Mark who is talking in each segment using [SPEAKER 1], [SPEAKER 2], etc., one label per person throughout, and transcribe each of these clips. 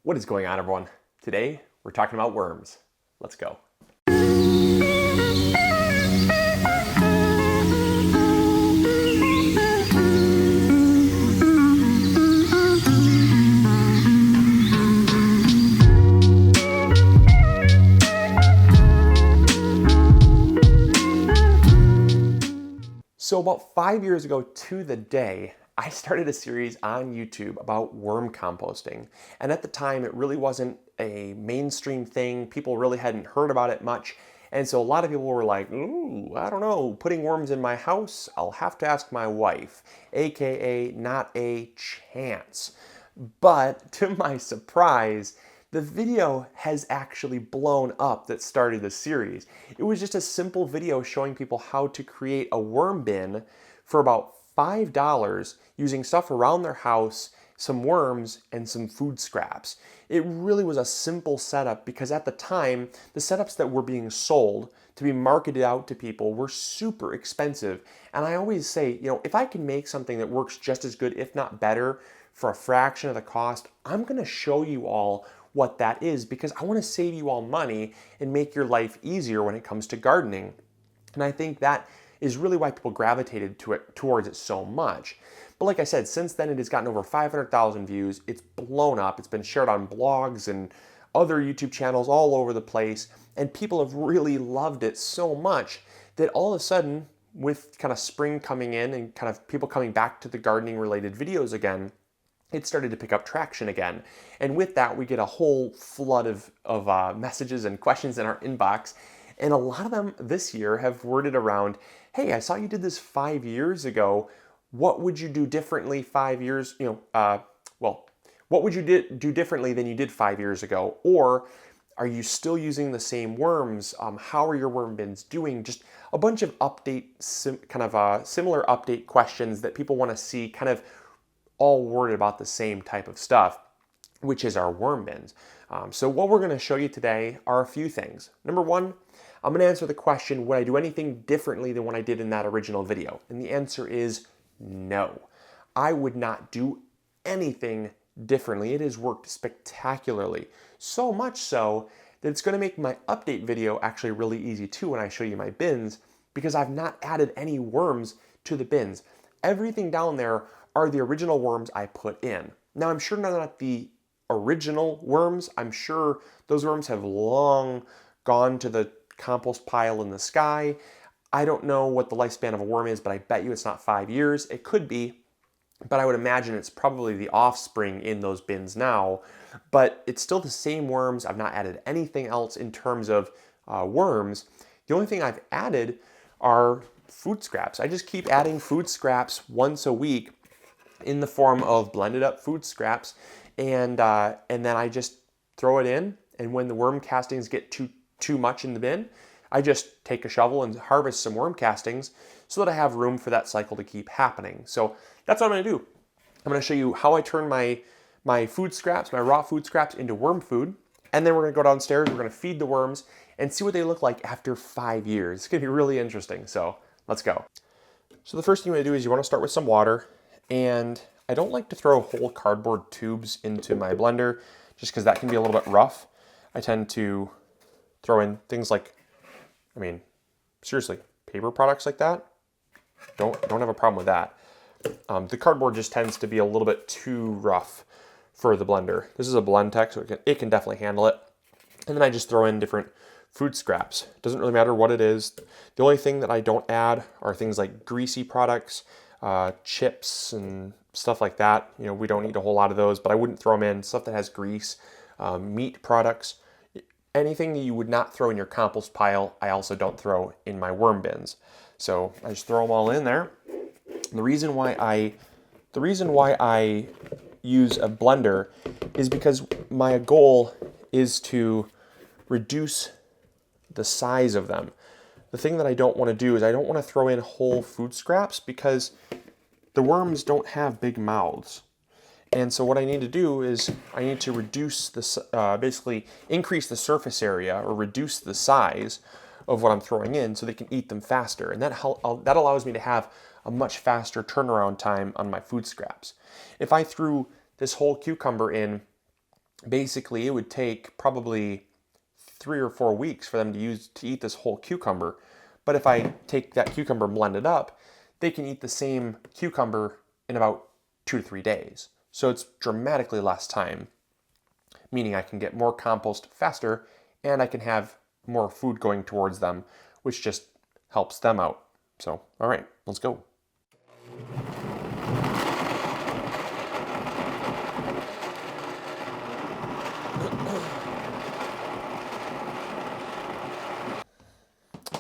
[SPEAKER 1] What is going on, everyone? Today, we're talking about worms. Let's go. So about 5 years ago to the day, I started a series on YouTube about worm composting. And at the time, it really wasn't a mainstream thing. People really hadn't heard about it much. And so a lot of people were like, ooh, I don't know, putting worms in my house? I'll have to ask my wife, AKA not a chance. But to my surprise, the video has actually blown up that started the series. It was just a simple video showing people how to create a worm bin for about $5 using stuff around their house, some worms, and some food scraps. It really was a simple setup because at the time, the setups that were being sold to be marketed out to people were super expensive. And I always say, if I can make something that works just as good, if not better, for a fraction of the cost, I'm gonna show you all what that is because I want to save you all money and make your life easier when it comes to gardening. And I think that is really why people gravitated towards it so much. But like I said, since then it has gotten over 500,000 views. It's blown up. It's been shared on blogs and other YouTube channels all over the place. And people have really loved it so much that all of a sudden, with kind of spring coming in and kind of people coming back to the gardening related videos again, it started to pick up traction again. And with that, we get a whole flood of messages and questions in our inbox. And a lot of them this year have worded around, hey, I saw you did this 5 years ago. What would you do differently 5 years, what would you do differently than you did 5 years ago? Or are you still using the same worms? How are your worm bins doing? Just a bunch of similar update questions that people want to see kind of all worded about the same type of stuff, which is our worm bins. So what we're going to show you today are a few things. Number one, I'm going to answer the question, would I do anything differently than what I did in that original video? And the answer is no. I would not do anything differently. It has worked spectacularly. So much so that it's going to make my update video actually really easy too when I show you my bins because I've not added any worms to the bins. Everything down there are the original worms I put in. Now, I'm sure they're not the original worms. I'm sure those worms have long gone to the compost pile in the sky. I don't know what the lifespan of a worm is, but I bet you it's not 5 years. It could be, but I would imagine it's probably the offspring in those bins now. But it's still the same worms. I've not added anything else in terms of worms. The only thing I've added are food scraps. I just keep adding food scraps once a week in the form of blended up food scraps, and then I just throw it in. And when the worm castings get too much in the bin, I just take a shovel and harvest some worm castings so that I have room for that cycle to keep happening. So that's what I'm going to do. I'm going to show you how I turn my food scraps, my raw food scraps, into worm food, and then we're going to go downstairs. We're going to feed the worms and see what they look like after 5 years. It's going to be really interesting. So let's go. So the first thing you want to do is you want to start with some water. And I don't like to throw whole cardboard tubes into my blender just because that can be a little bit rough. I tend to throw in things like, seriously, paper products like that. Don't have a problem with that. The cardboard just tends to be a little bit too rough for the blender. This is a Blendtec, so it can definitely handle it. And then I just throw in different food scraps. Doesn't really matter what it is. The only thing that I don't add are things like greasy products, chips and stuff like that. We don't eat a whole lot of those, but I wouldn't throw them in. Stuff that has grease, meat products, anything that you would not throw in your compost pile, I also don't throw in my worm bins. So I just throw them all in there. The reason why I use a blender is because my goal is to reduce the size of them. The thing that I don't want to do is I don't want to throw in whole food scraps because the worms don't have big mouths. And so what I need to do is I need to reduce basically increase the surface area or reduce the size of what I'm throwing in so they can eat them faster. And that allows me to have a much faster turnaround time on my food scraps. If I threw this whole cucumber in basically it would take probably 3 or 4 weeks for them to eat this whole cucumber. But if I take that cucumber and blend it up, they can eat the same cucumber in about 2 to 3 days. So it's dramatically less time, meaning I can get more compost faster and I can have more food going towards them, which just helps them out. So, all right, let's go.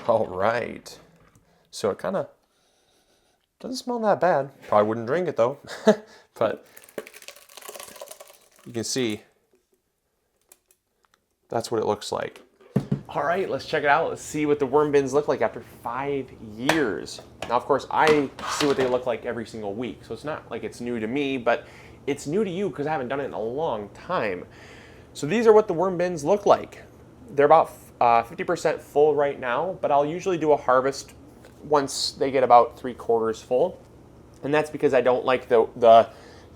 [SPEAKER 1] All right, so it kind of doesn't smell that bad. Probably wouldn't drink it though, but you can see that's what it looks like. All right, let's check it out. Let's see what the worm bins look like after 5 years. Now, of course, I see what they look like every single week, so it's not like it's new to me, but it's new to you because I haven't done it in a long time. So these are what the worm bins look like. They're about 50% full right now, but I'll usually do a harvest once they get about 3/4 full. And that's because I don't like the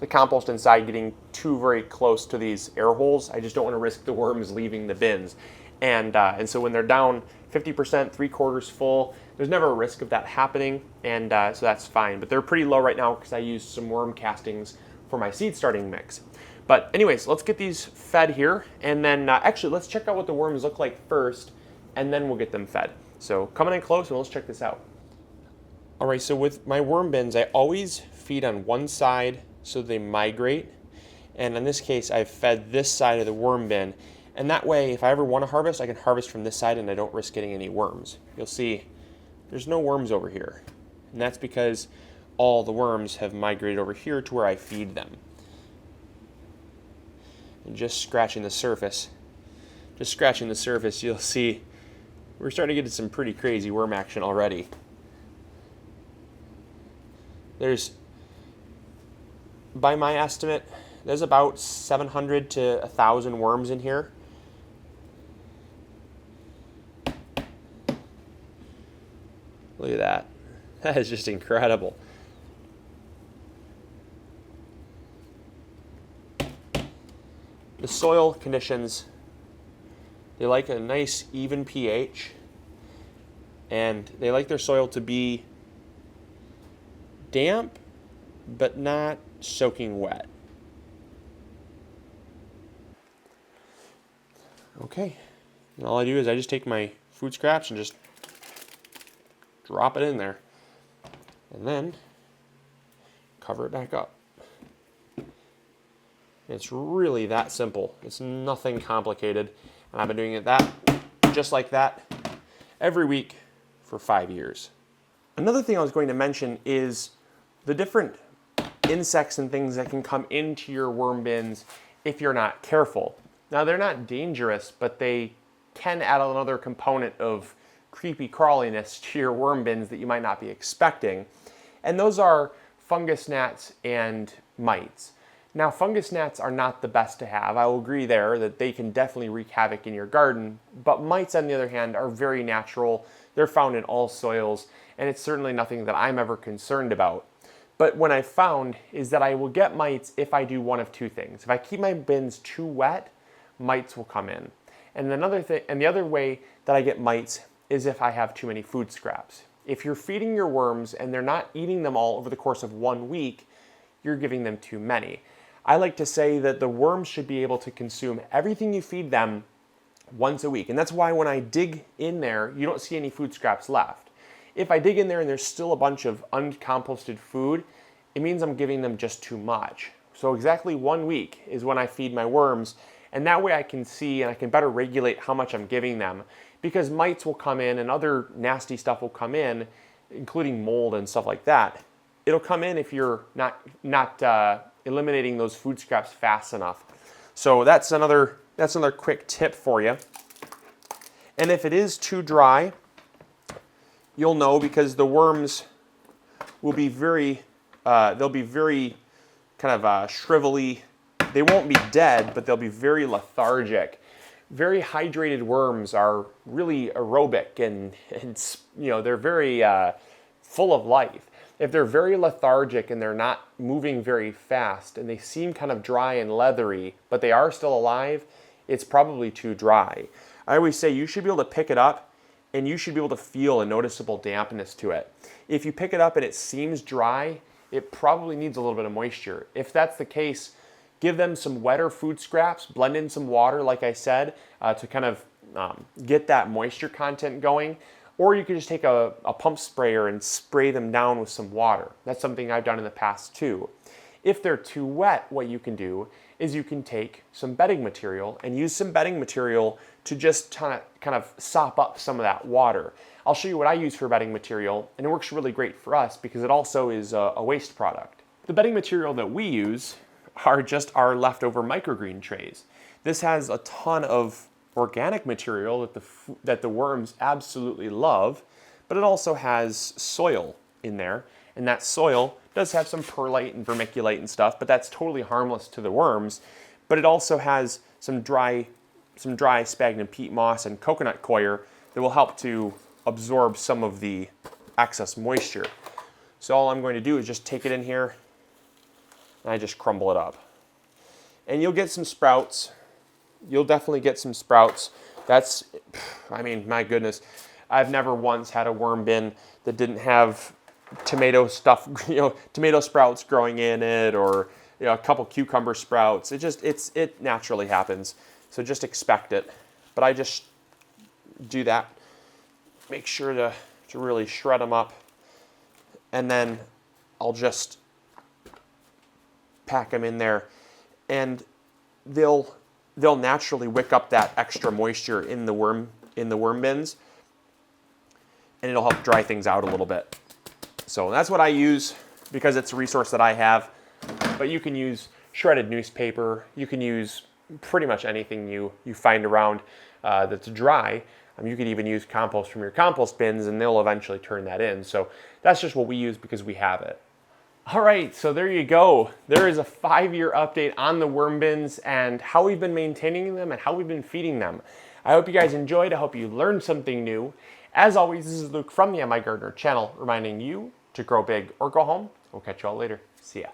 [SPEAKER 1] compost inside getting too very close to these air holes. I just don't want to risk the worms leaving the bins. And so when they're down 50%, 3/4 full, there's never a risk of that happening, and so that's fine. But they're pretty low right now because I used some worm castings for my seed starting mix. But anyways, let's get these fed here, and then actually let's check out what the worms look like first, and then we'll get them fed. So coming in close, and let's check this out. All right, so with my worm bins, I always feed on one side so they migrate, and in this case, I've fed this side of the worm bin, and that way, if I ever want to harvest, I can harvest from this side and I don't risk getting any worms. You'll see there's no worms over here, and that's because all the worms have migrated over here to where I feed them. And just scratching the surface, you'll see we're starting to get some pretty crazy worm action already. By my estimate, there's about 700 to 1,000 worms in here. Look at that. That is just incredible. The soil conditions, they like a nice even pH, and they like their soil to be damp but not soaking wet. Okay, and all I do is I just take my food scraps and just drop it in there, and then cover it back up. It's really that simple. It's nothing complicated, and I've been doing it just like that every week for 5 years. Another thing I was going to mention is the different insects and things that can come into your worm bins if you're not careful. Now, they're not dangerous, but they can add another component of creepy crawliness to your worm bins that you might not be expecting. And those are fungus gnats and mites. Now, fungus gnats are not the best to have. I will agree there that they can definitely wreak havoc in your garden, but mites, on the other hand, are very natural. They're found in all soils, and it's certainly nothing that I'm ever concerned about. But what I found is that I will get mites if I do one of two things. If I keep my bins too wet, mites will come in. And the other way that I get mites is if I have too many food scraps. If you're feeding your worms and they're not eating them all over the course of 1 week, you're giving them too many. I like to say that the worms should be able to consume everything you feed them once a week. And that's why when I dig in there, you don't see any food scraps left. If I dig in there and there's still a bunch of uncomposted food, it means I'm giving them just too much. So exactly 1 week is when I feed my worms, and that way I can see and I can better regulate how much I'm giving them, because mites will come in and other nasty stuff will come in, including mold and stuff like that. It'll come in if you're not eliminating those food scraps fast enough. So that's another quick tip for you. And if it is too dry, you'll know, because the worms will be they'll be very kind of shrivelly. They won't be dead, but they'll be very lethargic. Very hydrated worms are really aerobic and they're very full of life. If they're very lethargic and they're not moving very fast and they seem kind of dry and leathery, but they are still alive, it's probably too dry. I always say you should be able to pick it up and you should be able to feel a noticeable dampness to it. If you pick it up and it seems dry, it probably needs a little bit of moisture. If that's the case, give them some wetter food scraps, blend in some water, like I said, to kind of get that moisture content going. Or you could just take a pump sprayer and spray them down with some water. That's something I've done in the past too. If they're too wet, what you can do is you can take some bedding material and use some bedding material to just kind of sop up some of that water. I'll show you what I use for bedding material, and it works really great for us because it also is a waste product. The bedding material that we use are just our leftover microgreen trays. This has a ton of organic material that the worms absolutely love, but it also has soil in there, and that soil does have some perlite and vermiculite and stuff, but that's totally harmless to the worms. But it also has some dry sphagnum peat moss and coconut coir that will help to absorb some of the excess moisture. So all I'm going to do is just take it in here and I just crumble it up. And you'll get some sprouts. You'll definitely get some sprouts. That's, I mean, my goodness. I've never once had a worm bin that didn't have tomato stuff, tomato sprouts growing in it, or a couple cucumber sprouts. It naturally happens. So just expect it. But I just do that. Make sure to really shred them up. And then I'll just pack them in there. And they'll naturally wick up that extra moisture in the worm bins, and it'll help dry things out a little bit. So that's what I use because it's a resource that I have. But you can use shredded newspaper. You can use pretty much anything you find around that's dry. You could even use compost from your compost bins, and they'll eventually turn that in. So that's just what we use because we have it. All right, so there you go. There is a 5-year update on the worm bins and how we've been maintaining them and how we've been feeding them. I hope you guys enjoyed. I hope you learned something new. As always, this is Luke from the MIgardener channel, reminding you to grow big or go home. We'll catch you all later. See ya.